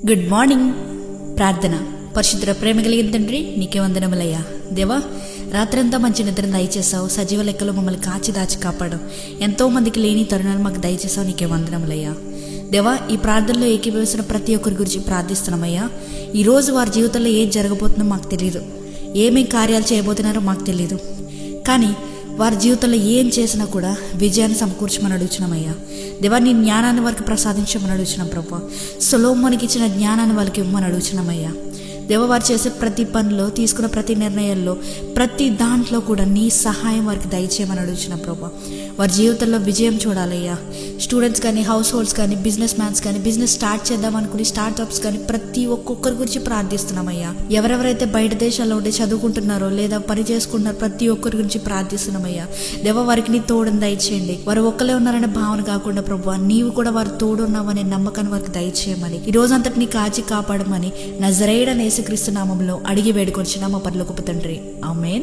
Good morning. ప్రార్థన. పరిశుద్ధ ప్రేమ కలిగిన తండ్రి, నీకే వందనములయ్యా. దేవా, రాత్రంతా మంచి నిద్ర దయచేసావు. సజీవ లెక్కలో మమ్మల్ని కాచి దాచి కాపాడు. ఎంతో మందికి లేని తరుణాలు మాకు దయచేసావు. నీకే వందనములయ్యా. దేవా, ఈ ప్రార్థనలో ఏకీభవిస్తున్న ప్రతి ఒక్కరి గురించి ప్రార్థిస్తున్నామయ్యా. ఈరోజు వారి జీవితంలో ఏం జరగబోతుందో మాకు తెలియదు, ఏమేం కార్యాలు చేయబోతున్నారో మాకు తెలియదు. కానీ వారి జీవితంలో ఏం చేసినా కూడా విజయాన్ని సమకూర్చమని అడుగుతున్నామయ్యా. దేవా, నీ జ్ఞానాన్ని వారికి ప్రసాదించమని అడుగుతున్నాం ప్రభా. సొలొమోనుకి ఇచ్చిన జ్ఞానాన్ని వాళ్ళకి ఇవ్వమని అడుగుతున్నామయ్యా. దేవ, వారు చేసే ప్రతి పనిలో, తీసుకున్న ప్రతి నిర్ణయాల్లో, ప్రతి దాంట్లో కూడా నీ సహాయం వారికి దయచేయమని అడుగుతున్నాం ప్రభా. వారి జీవితంలో విజయం చూడాలయ్యా. స్టూడెంట్స్ కానీ, హౌస్ హోల్డ్స్ కానీ, బిజినెస్ మ్యాన్స్ కానీ, బిజినెస్ స్టార్ట్ చేద్దాం అనుకుని స్టార్ట్అప్స్ కానీ, ప్రతి ఒక్కొక్కరి గురించి ప్రార్థిస్తున్నామయ్యా. ఎవరెవరైతే బయట దేశాల్లో ఉండి చదువుకుంటున్నారో లేదా పని చేసుకుంటున్నారో ప్రతి ఒక్కరి గురించి ప్రార్థిస్తున్నామయ్యా. దేవ, వారికి నీ తోడుని దయచేయండి. వారు ఒక్కలే ఉన్నారనే భావన కాకుండా ప్రభా, నీవు కూడా వారు తోడున్నావనే నమ్మకాన్ని వారికి దయచేయమని, ఈ రోజంతటి నీ కాచి కాపాడమని నజరేయుడైన యేసుక్రీస్తు నామములో అడిగి వేడుకొంచున్నాము పరలోకపు తండ్రి. ఆమేన్.